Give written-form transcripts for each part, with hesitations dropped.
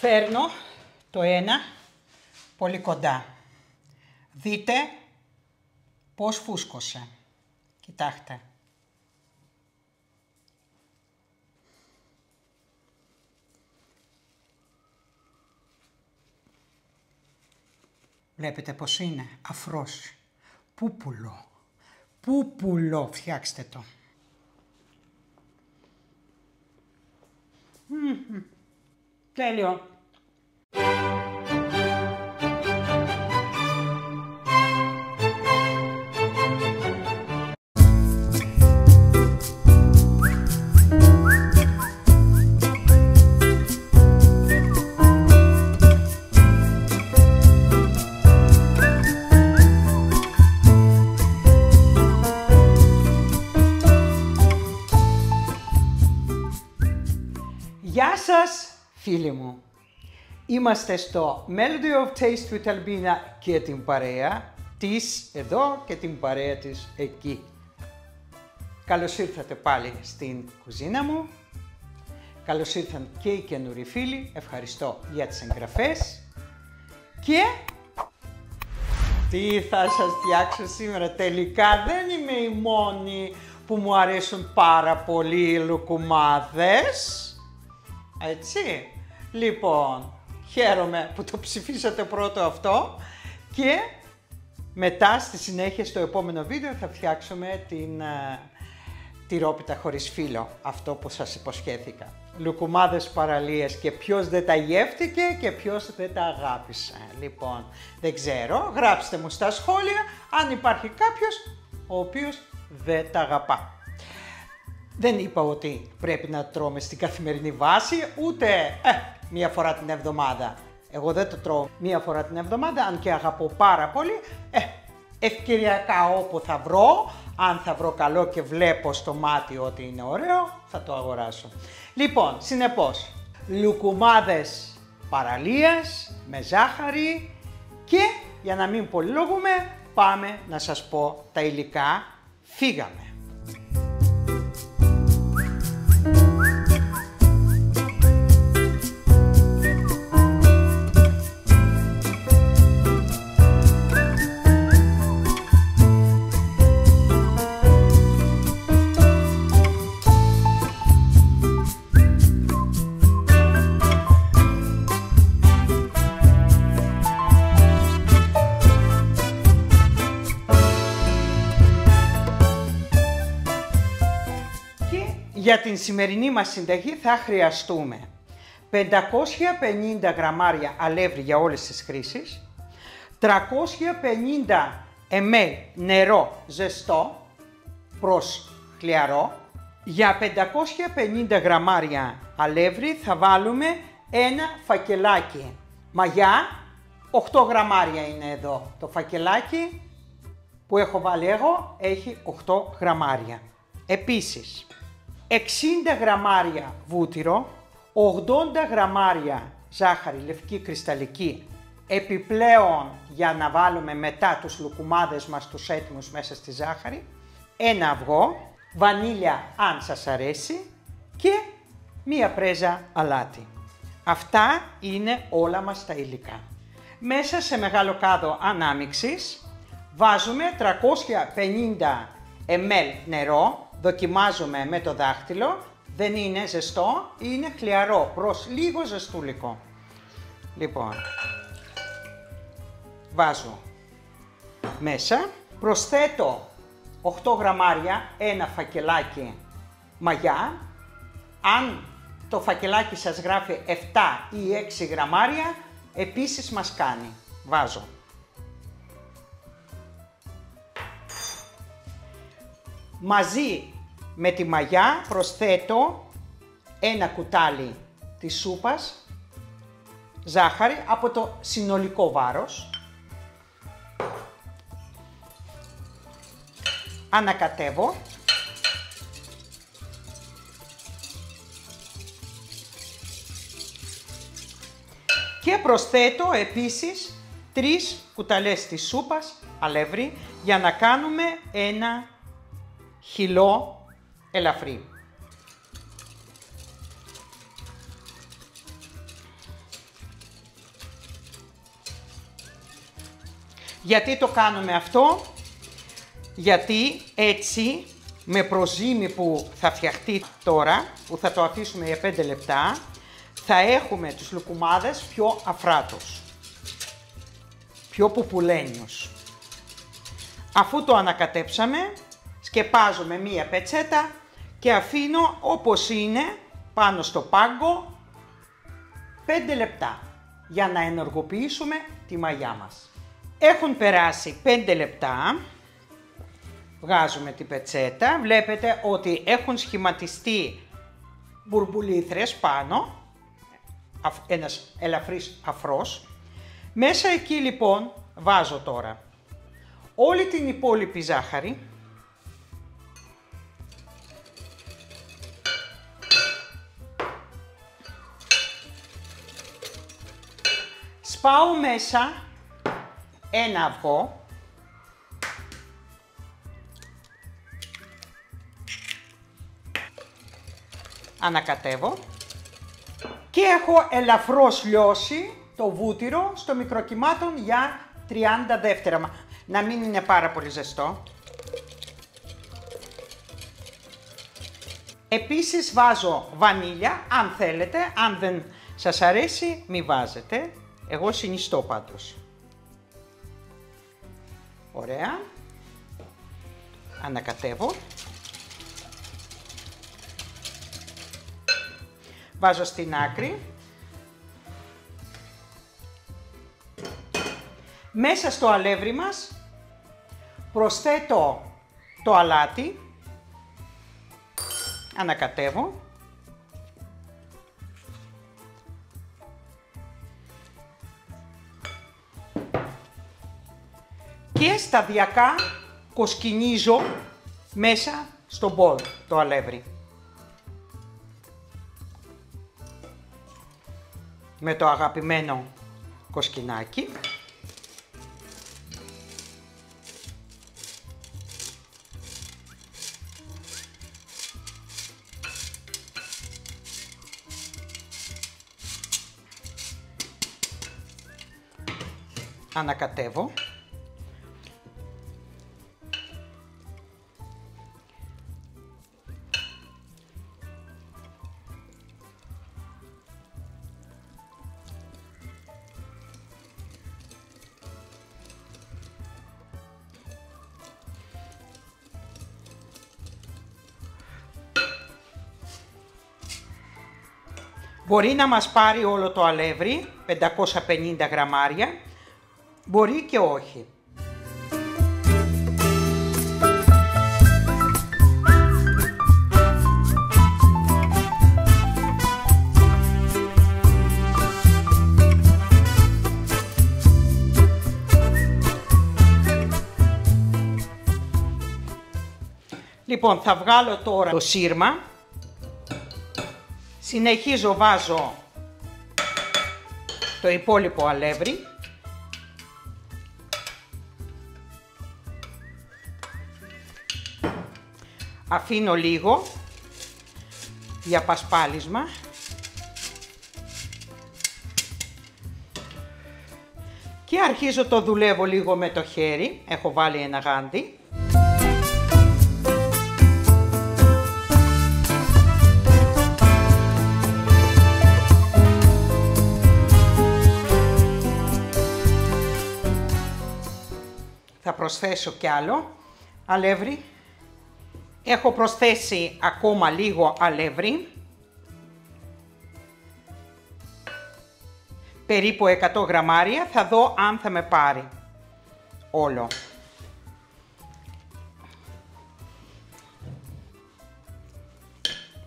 Φέρνω το ένα πολύ κοντά. Δείτε πώς φούσκωσε. Κοιτάξτε. Βλέπετε πως είναι αφρός. Πούπουλο. Πούπουλο. Φτιάξτε το. Τέλειο. Γεια σας φίλοι μου, είμαστε στο Melody of Taste with Albina και την παρέα της εδώ και την παρέα της εκεί. Καλώς ήρθατε πάλι στην κουζίνα μου, καλώς ήρθαν και οι καινούριοι φίλοι, ευχαριστώ για τις εγγραφές και τι θα σας φτιάξω σήμερα. Τελικά δεν είμαι η μόνη που μου αρέσουν πάρα πολύ οι λουκουμάδες. Έτσι, λοιπόν, χαίρομαι που το ψηφίσατε πρώτο αυτό και μετά στη συνέχεια στο επόμενο βίντεο θα φτιάξουμε την τυρόπιτα χωρίς φύλλο, αυτό που σας υποσχέθηκα. Λουκουμάδες παραλίες και ποιος δεν τα γεύτηκε και ποιος δεν τα αγάπησε. Λοιπόν, δεν ξέρω, γράψτε μου στα σχόλια αν υπάρχει κάποιος ο οποίος δεν τα αγαπά. Δεν είπα ότι πρέπει να τρώμε στην καθημερινή βάση, ούτε μία φορά την εβδομάδα. Εγώ δεν το τρώω μία φορά την εβδομάδα, αν και αγαπώ πάρα πολύ. Ευκαιριακά όπου θα βρω, αν θα βρω καλό και βλέπω στο μάτι ότι είναι ωραίο, θα το αγοράσω. Λοιπόν, συνεπώς, λουκουμάδες παραλίας με ζάχαρη και για να μην πολυλογούμε, πάμε να σας πω τα υλικά. Φύγαμε! Για την σημερινή μας συνταγή θα χρειαστούμε 550 γραμμάρια αλεύρι για όλες τις χρήσεις, 350 ml νερό ζεστό προς χλιαρό. Για 550 γραμμάρια αλεύρι θα βάλουμε ένα φακελάκι μαγιά, 8 γραμμάρια είναι εδώ. Το φακελάκι που έχω βάλει εγώ έχει 8 γραμμάρια. Επίσης, 60 γραμμάρια βούτυρο, 80 γραμμάρια ζάχαρη λευκή κρυσταλλική, επιπλέον για να βάλουμε μετά τους λουκουμάδες μας τους έτοιμους μέσα στη ζάχαρη, ένα αυγό, βανίλια αν σας αρέσει και μία πρέζα αλάτι. Αυτά είναι όλα μας τα υλικά. Μέσα σε μεγάλο κάδο ανάμιξης βάζουμε 350 ml νερό. Δοκιμάζουμε με το δάχτυλο, δεν είναι ζεστό, είναι χλιαρό προς λίγο ζεστούλικο. Λοιπόν, βάζω μέσα, προσθέτω 8 γραμμάρια, ένα φακελάκι μαγιά. Αν το φακελάκι σας γράφει 7 ή 6 γραμμάρια, επίσης μας κάνει. Βάζω. Μαζί με τη μαγιά προσθέτω ένα κουτάλι της σούπας ζάχαρη από το συνολικό βάρος. Ανακατεύω. Και προσθέτω επίσης 3 κουταλές της σούπας αλεύρι για να κάνουμε ένα χυλό ελαφρύ. Γιατί το κάνουμε αυτό? Γιατί έτσι με προζύμι που θα φτιαχτεί τώρα, που θα το αφήσουμε για 5 λεπτά, θα έχουμε τους λουκουμάδες πιο αφράτους, πιο πουπουλένιους. Αφού το ανακατέψαμε, σκεπάζω με μία πετσέτα και αφήνω όπως είναι πάνω στο πάγκο 5 λεπτά για να ενεργοποιήσουμε τη μαγιά μας. Έχουν περάσει 5 λεπτά, βγάζουμε την πετσέτα, βλέπετε ότι έχουν σχηματιστεί μπουρμπουλήθρες πάνω, ένας ελαφρύς αφρός. Μέσα εκεί λοιπόν βάζω τώρα όλη την υπόλοιπη ζάχαρη, σπάω μέσα ένα αυγό, ανακατεύω και έχω ελαφρώς λιώσει το βούτυρο στο μικροκυμάτων για 30 δεύτερα, να μην είναι πάρα πολύ ζεστό. Επίσης βάζω βανίλια, αν θέλετε, αν δεν σας αρέσει μη βάζετε, εγώ συνιστώ πάντως. Ωραία, ανακατεύω. Βάζω στην άκρη. Μέσα στο αλεύρι μας προσθέτω το αλάτι, ανακατεύω. Και σταδιακά κοσκινίζω μέσα στο μπολ το αλεύρι. Με το αγαπημένο κοσκινάκι. Ανακατεύω. Μπορεί να μας πάρει όλο το αλεύρι, 550 γραμμάρια, μπορεί και όχι. Λοιπόν, θα βγάλω τώρα το σύρμα. Συνεχίζω, βάζω το υπόλοιπο αλεύρι. Αφήνω λίγο για πασπάλισμα. Και αρχίζω το δουλεύω λίγο με το χέρι. Έχω βάλει ένα γάντι. Θα προσθέσω κι άλλο αλεύρι. Έχω προσθέσει ακόμα λίγο αλεύρι. Περίπου 100 γραμμάρια. Θα δω αν θα με πάρει όλο.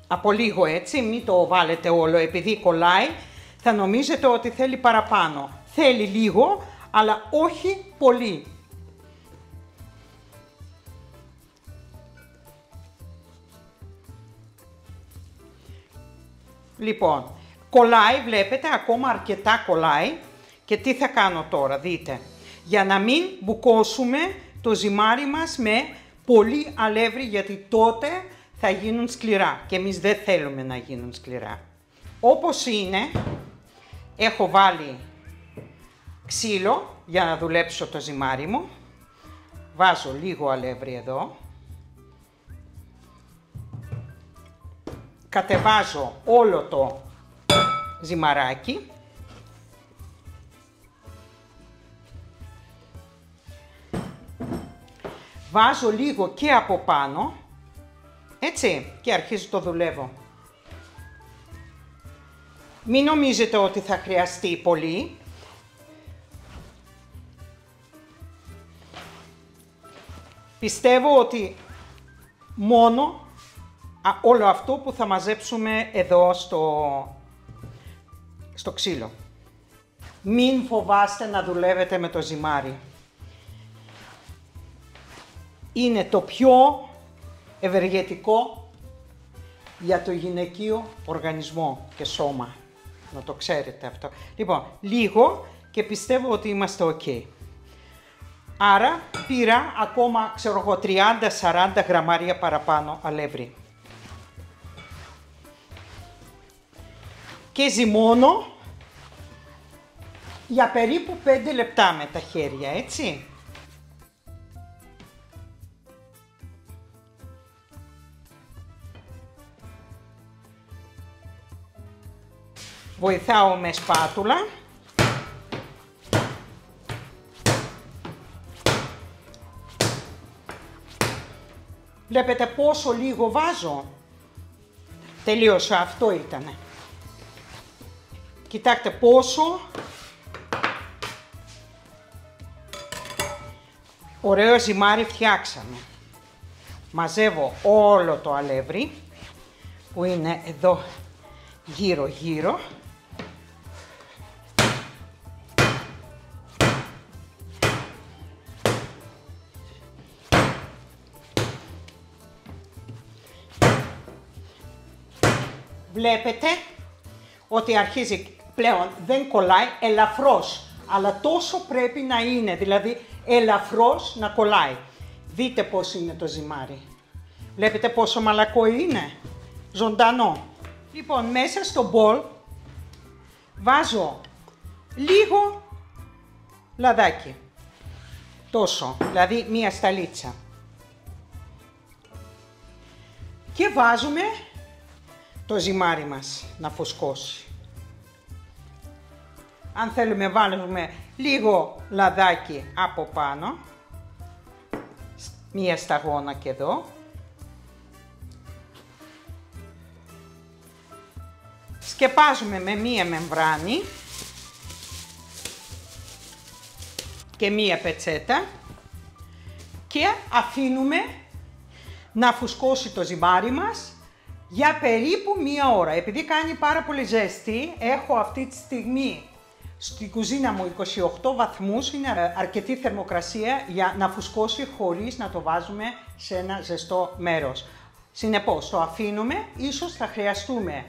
Από λίγο έτσι, μην το βάλετε όλο, επειδή κολλάει, θα νομίζετε ότι θέλει παραπάνω. Θέλει λίγο, αλλά όχι πολύ. Λοιπόν, κολλάει, βλέπετε, ακόμα αρκετά κολλάει. Και τι θα κάνω τώρα, δείτε. Για να μην μπουκώσουμε το ζυμάρι μας με πολύ αλεύρι, γιατί τότε θα γίνουν σκληρά. Και εμείς δεν θέλουμε να γίνουν σκληρά. Όπως είναι, έχω βάλει ξύλο για να δουλέψω το ζυμάρι μου. Βάζω λίγο αλεύρι εδώ. Κατεβάζω όλο το ζυμαράκι. Βάζω λίγο και από πάνω, έτσι, και αρχίζω το δουλεύω. Μην νομίζετε ότι θα χρειαστεί πολύ. Πιστεύω ότι μόνο όλο αυτό που θα μαζέψουμε εδώ στο ξύλο. Μην φοβάστε να δουλεύετε με το ζυμάρι. Είναι το πιο ευεργετικό για το γυναικείο οργανισμό και σώμα. Να το ξέρετε αυτό. Λοιπόν, λίγο και πιστεύω ότι είμαστε ok. Άρα πήρα ακόμα, ξέρω εγώ, 30-40 γραμμάρια παραπάνω αλεύρι. Και ζυμώνω για περίπου 5 λεπτά με τα χέρια, έτσι. Βοηθάω με σπάτουλα. Βλέπετε πόσο λίγο βάζω. Τελείωσα, αυτό ήτανε. Κοιτάξτε πόσο ωραίο ζυμάρι φτιάξαμε. Μαζεύω όλο το αλεύρι που είναι εδώ γύρω γύρω. Βλέπετε ότι αρχίζει πλέον, δεν κολλάει, ελαφρώς, αλλά τόσο πρέπει να είναι, δηλαδή ελαφρώς να κολλάει. Δείτε πώς είναι το ζυμάρι. Βλέπετε πόσο μαλακό είναι, ζωντανό. Λοιπόν, μέσα στο μπολ βάζω λίγο λαδάκι, τόσο, δηλαδή μία σταλίτσα. Και βάζουμε το ζυμάρι μας να φουσκώσει. Αν θέλουμε βάλουμε λίγο λαδάκι από πάνω, μία σταγόνα και εδώ. Σκεπάζουμε με μία μεμβράνη και μία πετσέτα και αφήνουμε να φουσκώσει το ζυμάρι μας για περίπου μία ώρα. Επειδή κάνει πάρα πολύ ζέστη, έχω αυτή τη στιγμή στην κουζίνα μου 28 βαθμούς, είναι αρκετή θερμοκρασία για να φουσκώσει χωρίς να το βάζουμε σε ένα ζεστό μέρος. Συνεπώς, το αφήνουμε, ίσως θα χρειαστούμε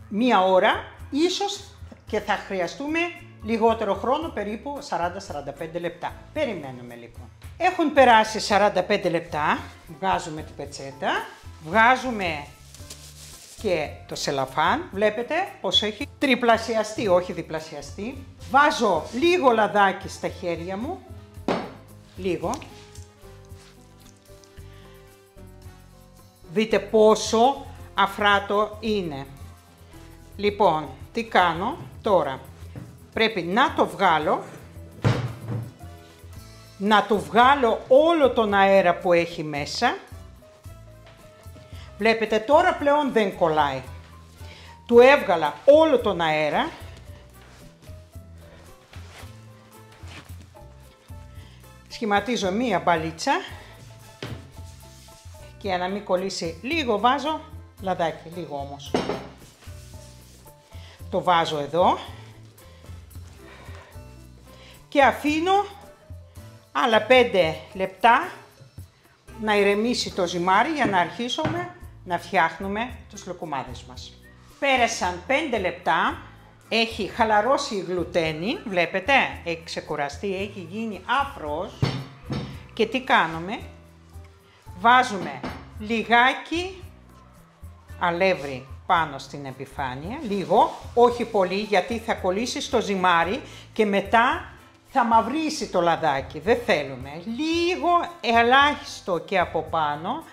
μία ώρα, ίσως και θα χρειαστούμε λιγότερο χρόνο, περίπου 40-45 λεπτά. Περιμένουμε λοιπόν. Έχουν περάσει 45 λεπτά, βγάζουμε την πετσέτα, βγάζουμε και το σελαφάν, βλέπετε πως έχει τριπλασιαστεί, όχι διπλασιαστεί. Βάζω λίγο λαδάκι στα χέρια μου, λίγο. Δείτε πόσο αφράτο είναι. Λοιπόν, τι κάνω τώρα. Πρέπει να το βγάλω, να του βγάλω όλο τον αέρα που έχει μέσα. Βλέπετε τώρα πλέον δεν κολλάει. Του έβγαλα όλο τον αέρα. Σχηματίζω μία μπαλίτσα και για να μην κολλήσει λίγο βάζω λαδάκι, λίγο όμως. Το βάζω εδώ και αφήνω άλλα 5 λεπτά να ηρεμήσει το ζυμάρι για να αρχίσουμε να φτιάχνουμε τους λουκουμάδες μας. Πέρασαν 5 λεπτά, έχει χαλαρώσει η γλουτένη, βλέπετε, έχει ξεκουραστεί, έχει γίνει άφρος και τι κάνουμε, βάζουμε λιγάκι αλεύρι πάνω στην επιφάνεια, λίγο, όχι πολύ γιατί θα κολλήσει στο ζυμάρι και μετά θα μαυρίσει το λαδάκι, δεν θέλουμε. Λίγο ελάχιστο και από πάνω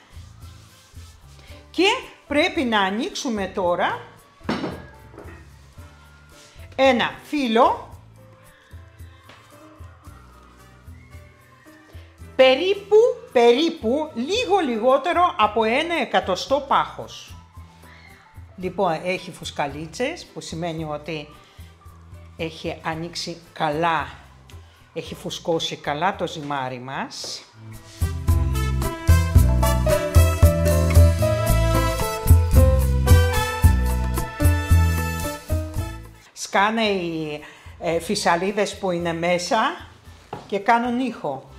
και πρέπει να ανοίξουμε τώρα ένα φύλλο περίπου λίγο λιγότερο από 1 εκατοστό πάχος. Λοιπόν, έχει φουσκαλίτσες που σημαίνει ότι έχει ανοίξει καλά, έχει φουσκώσει καλά το ζυμάρι μας. Σκάνε οι φυσαλίδες που είναι μέσα και κάνουν ήχο.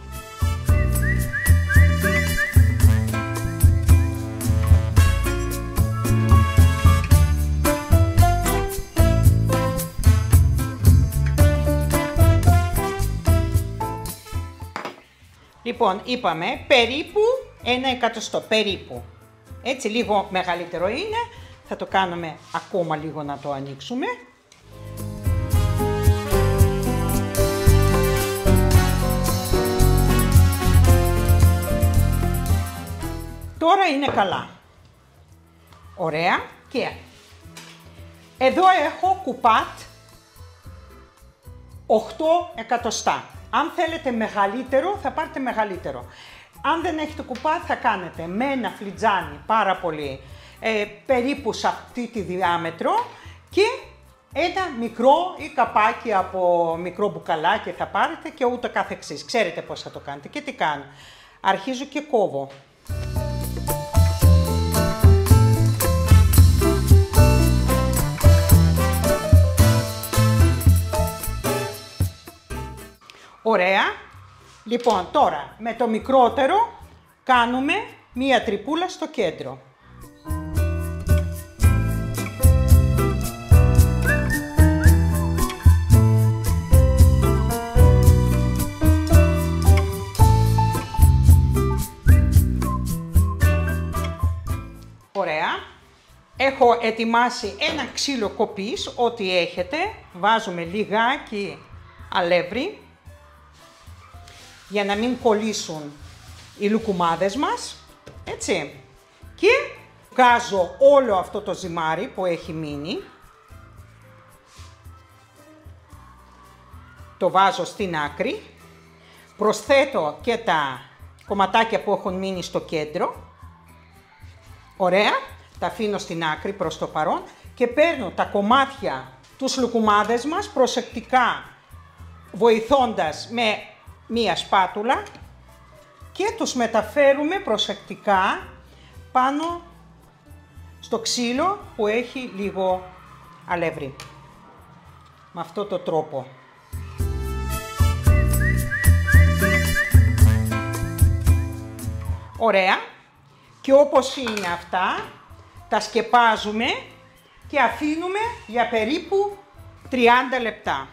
Λοιπόν, είπαμε περίπου 1 εκατοστό, περίπου. Έτσι λίγο μεγαλύτερο είναι, θα το κάνουμε ακόμα λίγο να το ανοίξουμε. Τώρα είναι καλά. Ωραία. Και εδώ έχω κουπάτ 8 εκατοστά. Αν θέλετε μεγαλύτερο, θα πάρετε μεγαλύτερο. Αν δεν έχετε κουπάτ, θα κάνετε με ένα φλιτζάνι πάρα πολύ, περίπου σε αυτή τη διάμετρο και ένα μικρό ή καπάκι από μικρό μπουκαλάκι θα πάρετε και ούτω καθεξής. Ξέρετε πώς θα το κάνετε και τι κάνω. Αρχίζω και κόβω. Ωραία. Λοιπόν, τώρα με το μικρότερο κάνουμε μία τρυπούλα στο κέντρο. Ωραία. Έχω ετοιμάσει ένα ξύλο κοπής, ό,τι έχετε. Βάζουμε λιγάκι αλεύρι για να μην κολλήσουν οι λουκουμάδες μας, έτσι. Και βγάζω όλο αυτό το ζυμάρι που έχει μείνει. Το βάζω στην άκρη. Προσθέτω και τα κομματάκια που έχουν μείνει στο κέντρο. Ωραία. Τα αφήνω στην άκρη προς το παρόν και παίρνω τα κομμάτια τους λουκουμάδες μας προσεκτικά, βοηθώντας με μία σπάτουλα και τους μεταφέρουμε προσεκτικά πάνω στο ξύλο που έχει λίγο αλεύρι. Με αυτό το τρόπο. Ωραία. Και όπως είναι αυτά, τα σκεπάζουμε και αφήνουμε για περίπου 30 λεπτά.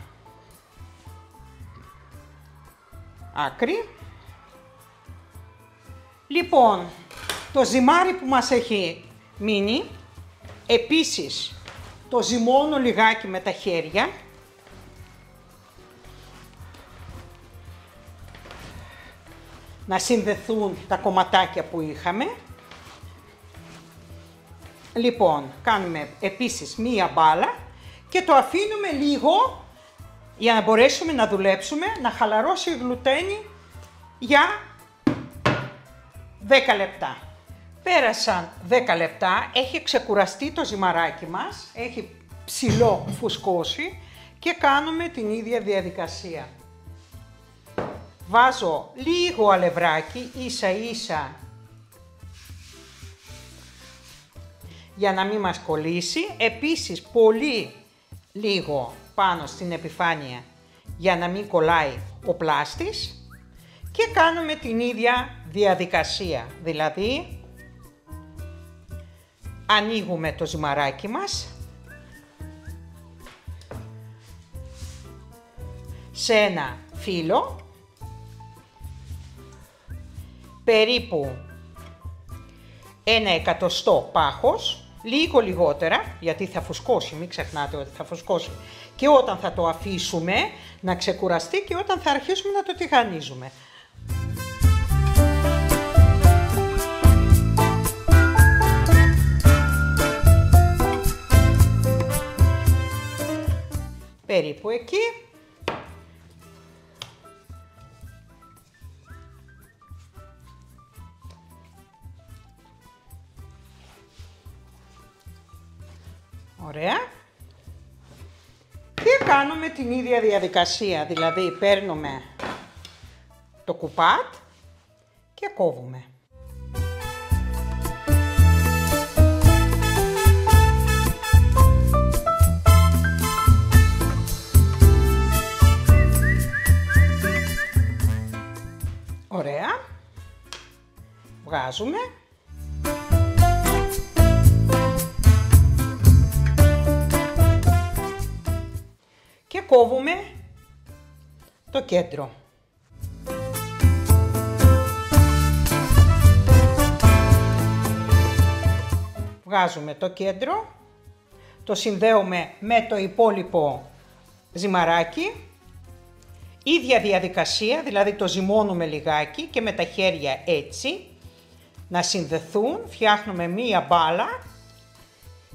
Άκρη. Λοιπόν, το ζυμάρι που μας έχει μείνει, επίσης το ζυμώνω λιγάκι με τα χέρια. Να συνδεθούν τα κομματάκια που είχαμε. Λοιπόν, κάνουμε επίσης μία μπάλα και το αφήνουμε λίγο για να μπορέσουμε να δουλέψουμε, να χαλαρώσει η γλουτένη για 10 λεπτά. Πέρασαν 10 λεπτά, έχει ξεκουραστεί το ζυμαράκι μας, έχει ψηλό φουσκώσει και κάνουμε την ίδια διαδικασία. Βάζω λίγο αλευράκι, ίσα ίσα, για να μην μας κολλήσει. Επίσης πολύ λίγο πάνω στην επιφάνεια για να μην κολλάει ο πλάστης και κάνουμε την ίδια διαδικασία. Δηλαδή ανοίγουμε το ζυμαράκι μας σε ένα φύλλο περίπου 1 εκατοστό πάχος λίγο λιγότερα, γιατί θα φουσκώσει, μην ξεχνάτε ότι θα φουσκώσει και όταν θα το αφήσουμε να ξεκουραστεί και όταν θα αρχίσουμε να το τηγανίζουμε. Περίπου εκεί. Ωραία. Και κάνουμε την ίδια διαδικασία, δηλαδή παίρνουμε το κουπάτ και κόβουμε. Ωραία. Βγάζουμε. Και κόβουμε το κέντρο. Βγάζουμε το κέντρο, το συνδέουμε με το υπόλοιπο ζυμαράκι. Ίδια διαδικασία, δηλαδή το ζυμώνουμε λιγάκι και με τα χέρια έτσι, να συνδεθούν, φτιάχνουμε μία μπάλα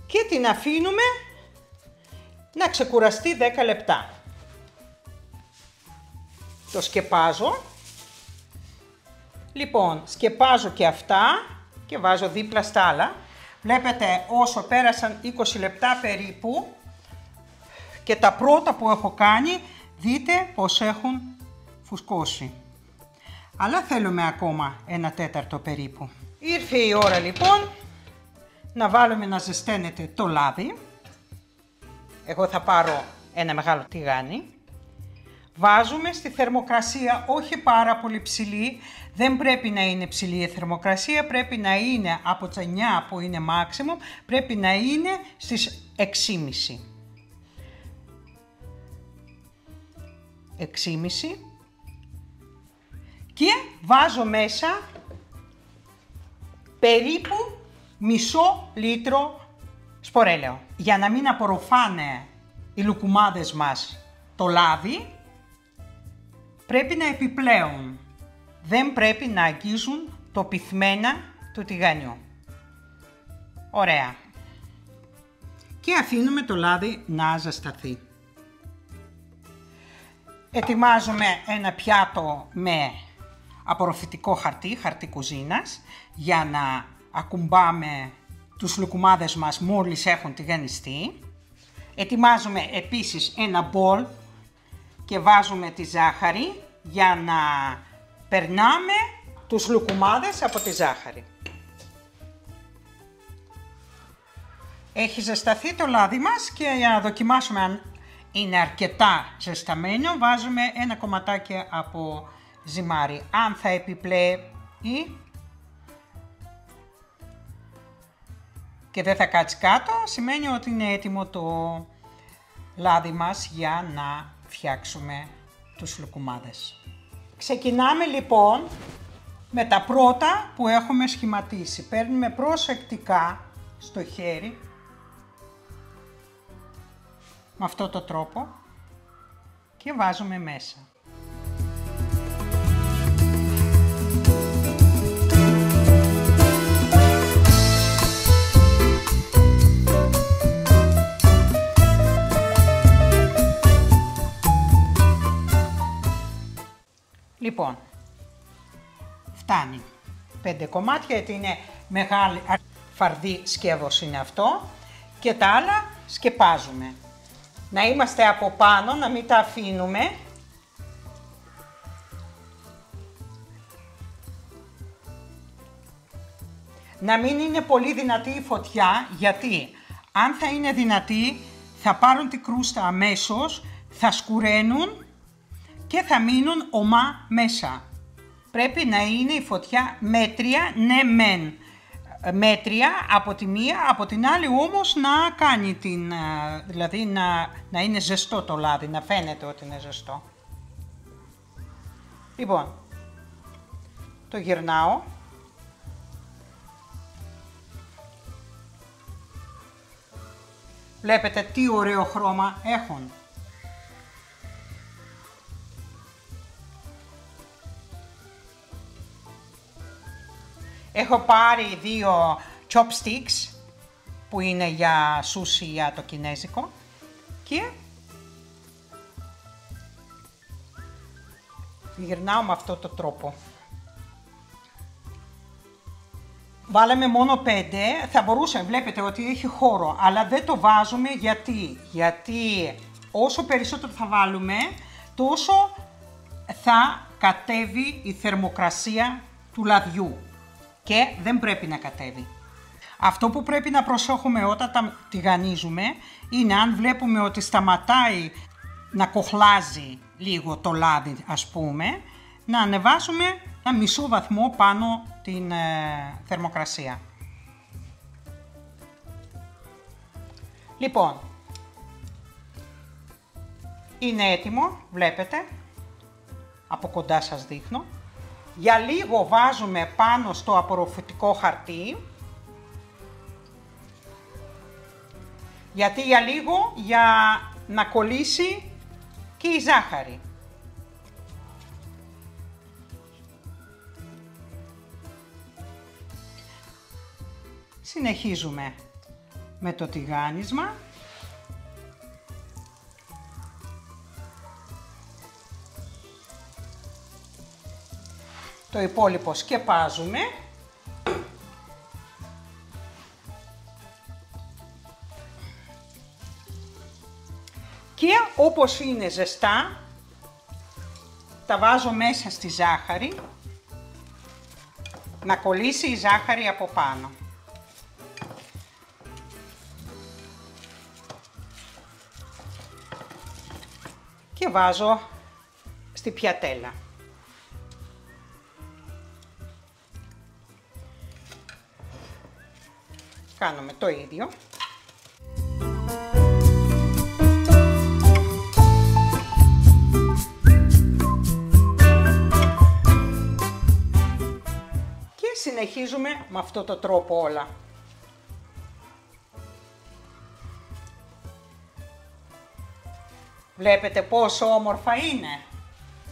και την αφήνουμε να ξεκουραστεί 10 λεπτά. Το σκεπάζω. Λοιπόν, σκεπάζω και αυτά και βάζω δίπλα στα άλλα. Βλέπετε όσο πέρασαν 20 λεπτά περίπου και τα πρώτα που έχω κάνει, δείτε πως έχουν φουσκώσει. Αλλά θέλουμε ακόμα 1/4 περίπου. Ήρθε η ώρα λοιπόν να βάλουμε να ζεσταίνεται το λάδι. Εγώ θα πάρω ένα μεγάλο τηγάνι. Βάζουμε στη θερμοκρασία, όχι πάρα πολύ ψηλή, δεν πρέπει να είναι ψηλή η θερμοκρασία, πρέπει να είναι από τις 9 που είναι maximum, πρέπει να είναι στις 6,5. 6,5 και βάζω μέσα περίπου μισό λίτρο σπορέλαιο. Για να μην απορροφάνε οι λουκουμάδες μας το λάδι, πρέπει να επιπλέουν. Δεν πρέπει να αγγίζουν το πυθμένα του τηγανιού. Ωραία. Και αφήνουμε το λάδι να ζεσταθεί. Ετοιμάζουμε ένα πιάτο με απορροφητικό χαρτί, χαρτί κουζίνας, για να ακουμπάμε τους λουκουμάδες μας μόλις έχουν τηγανιστεί. Ετοιμάζουμε επίσης ένα μπολ και βάζουμε τη ζάχαρη για να περνάμε τους λουκουμάδες από τη ζάχαρη. Έχει ζεσταθεί το λάδι μας και για να δοκιμάσουμε αν είναι αρκετά ζεσταμένο, βάζουμε ένα κομματάκι από ζυμάρι. Αν θα επιπλέει και δεν θα κάτσει κάτω, σημαίνει ότι είναι έτοιμο το λάδι μας για να φτιάξουμε τους λουκουμάδες. Ξεκινάμε λοιπόν με τα πρώτα που έχουμε σχηματίσει. Παίρνουμε προσεκτικά στο χέρι, με αυτό το τρόπο και βάζουμε μέσα. Λοιπόν, φτάνει 5 κομμάτια, γιατί είναι μεγάλη φαρδί σκεύος είναι αυτό, και τα άλλα σκεπάζουμε. Να είμαστε από πάνω, να μην τα αφήνουμε. Να μην είναι πολύ δυνατή η φωτιά, γιατί αν θα είναι δυνατή θα πάρουν την κρούστα αμέσως, θα σκουραίνουν και θα μείνουν ομά μέσα. Πρέπει να είναι η φωτιά μέτρια, ναι μεν μέτρια από τη μία, από την άλλη όμως να κάνει την, δηλαδή να είναι ζεστό το λάδι, να φαίνεται ότι είναι ζεστό. Λοιπόν, το γυρνάω. Βλέπετε τι ωραίο χρώμα έχουν. Έχω πάρει 2 chopsticks που είναι για σούσι για το κινέζικο και γυρνάω με αυτό το τρόπο. Βάλαμε μόνο 5, θα μπορούσε, βλέπετε ότι έχει χώρο, αλλά δεν το βάζουμε γιατί όσο περισσότερο θα βάλουμε, τόσο θα κατέβει η θερμοκρασία του λαδιού και δεν πρέπει να κατέβει. Αυτό που πρέπει να προσέχουμε όταν τα τηγανίζουμε είναι αν βλέπουμε ότι σταματάει να κοχλάζει λίγο το λάδι, ας πούμε, να ανεβάσουμε ένα μισό βαθμό πάνω την θερμοκρασία. Λοιπόν, είναι έτοιμο, βλέπετε, από κοντά σας δείχνω. Για λίγο βάζουμε πάνω στο απορροφητικό χαρτί, γιατί για λίγο για να κολλήσει και η ζάχαρη. Συνεχίζουμε με το τηγάνισμα. Το υπόλοιπο σκεπάζουμε. Και όπως είναι ζεστά, τα βάζω μέσα στη ζάχαρη, να κολλήσει η ζάχαρη από πάνω. Και βάζω στη πιατέλα. Κάνουμε το ίδιο. Και συνεχίζουμε με αυτό το τρόπο όλα. Βλέπετε πόσο όμορφα είναι.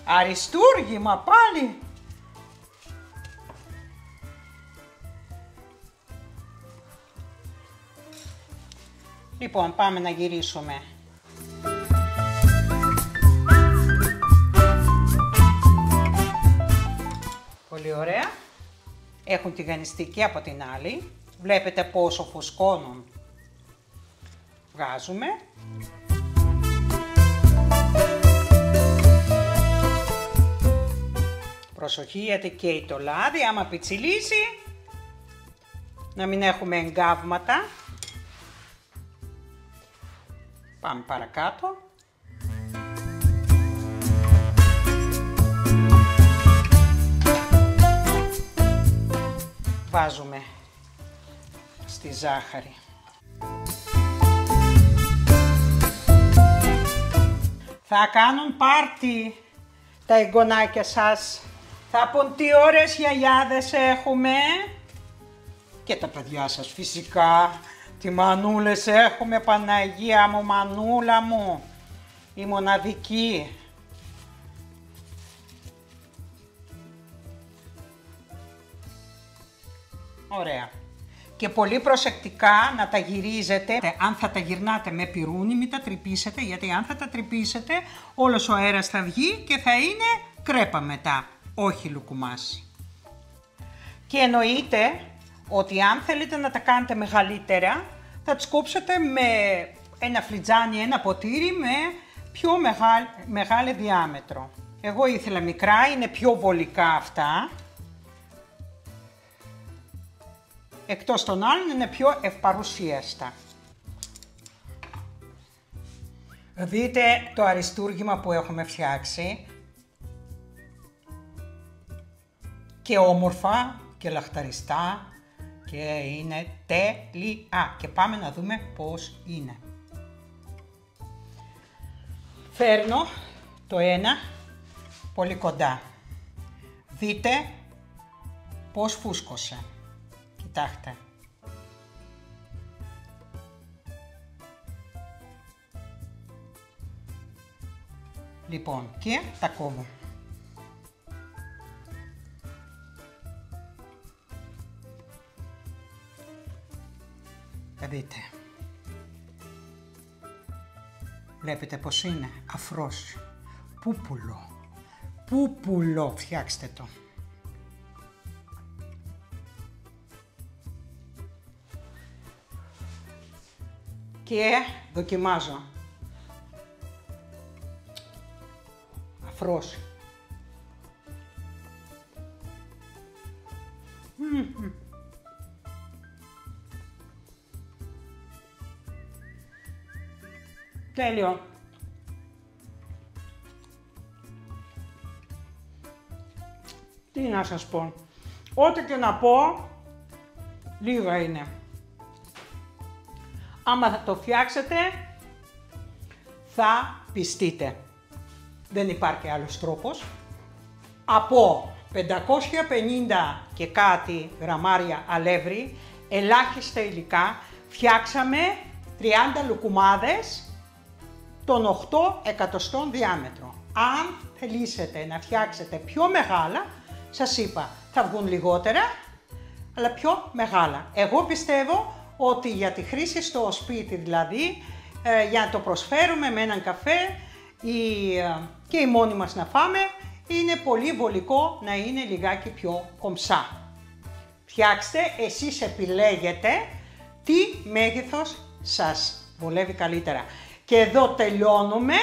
Αριστούργημα πάλι. Λοιπόν, πάμε να γυρίσουμε. Πολύ ωραία. Έχουν τηγανιστεί και από την άλλη. Βλέπετε πόσο φουσκώνουν. Βγάζουμε. Προσοχή γιατί καίει το λάδι, άμα πιτσιλήσει, να μην έχουμε εγκάβματα. Πάμε παρακάτω. Βάζουμε στη ζάχαρη. Θα κάνουν πάρτι τα εγγονάκια σας. Θα πουν τι ωραίες γιαγιάδες έχουμε. Και τα παιδιά σας φυσικά. Τι μανούλες έχουμε, Παναγία μου, μανούλα μου. Η μοναδική. Ωραία. Και πολύ προσεκτικά να τα γυρίζετε. Αν θα τα γυρνάτε με πυρούνι, μην τα τρυπήσετε, γιατί αν θα τα τρυπήσετε, όλος ο αέρας θα βγει και θα είναι κρέπα μετά, όχι λουκουμάς. Και εννοείται ότι αν θέλετε να τα κάνετε μεγαλύτερα, θα τις κόψετε με ένα φλιτζάνι, ένα ποτήρι με πιο μεγάλη διάμετρο. Εγώ ήθελα μικρά, είναι πιο βολικά αυτά. Εκτός των άλλων είναι πιο ευπαρουσίαστα. Δείτε το αριστούργημα που έχουμε φτιάξει. Και όμορφα και λαχταριστά και είναι τέλεια. Και πάμε να δούμε πώς είναι. Φέρνω το ένα πολύ κοντά. Δείτε πώς φούσκωσε. Κοιτάξτε. Λοιπόν, και τα κόβω. Δείτε. Βλέπετε πως είναι αφρός. Πούπουλο. Πούπουλο, φτιάξτε το. Και δοκιμάζω. Αφρός. Τέλειο. Τι να σας πω. Ό,τι και να πω, λίγα είναι. Άμα θα το φτιάξετε, θα πιστείτε. Δεν υπάρχει άλλος τρόπος. Από 550 και κάτι γραμμάρια αλεύρι, ελάχιστα υλικά, φτιάξαμε 30 λουκουμάδες των 8 εκατοστών διάμετρο. Αν θελήσετε να φτιάξετε πιο μεγάλα, σας είπα, θα βγουν λιγότερα, αλλά πιο μεγάλα. Εγώ πιστεύω ότι για τη χρήση στο σπίτι, δηλαδή, για να το προσφέρουμε με έναν καφέ και οι μόνοι μας να φάμε, είναι πολύ βολικό να είναι λιγάκι πιο κομψά. Φτιάξτε, εσείς επιλέγετε τι μέγεθος σας βολεύει καλύτερα. Και εδώ τελειώνουμε.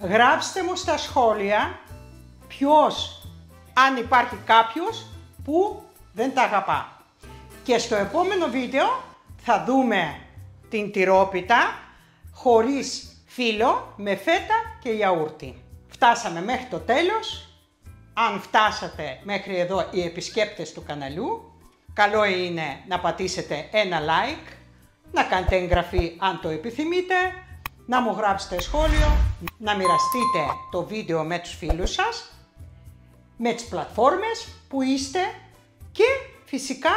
Γράψτε μου στα σχόλια αν υπάρχει κάποιος που δεν τα αγαπά. Και στο επόμενο βίντεο θα δούμε την τυρόπιτα χωρίς φύλλο, με φέτα και γιαούρτι. Φτάσαμε μέχρι το τέλος. Αν φτάσατε μέχρι εδώ οι επισκέπτες του καναλιού, καλό είναι να πατήσετε ένα like, να κάνετε εγγραφή αν το επιθυμείτε, να μου γράψετε σχόλιο, να μοιραστείτε το βίντεο με τους φίλους σας, με τις πλατφόρμες που είστε και φυσικά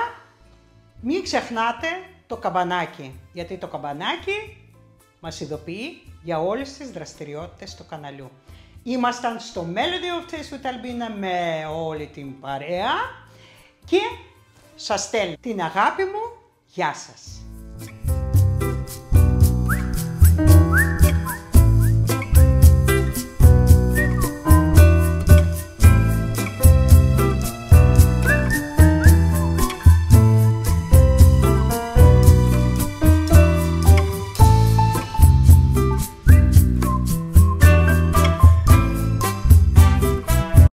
μην ξεχνάτε το καμπανάκι, γιατί το καμπανάκι μας ειδοποιεί για όλες τις δραστηριότητες του καναλιού. Ήμασταν στο Melody of Taste with Albina με όλη την παρέα και σας στέλνω την αγάπη μου. Γεια σας!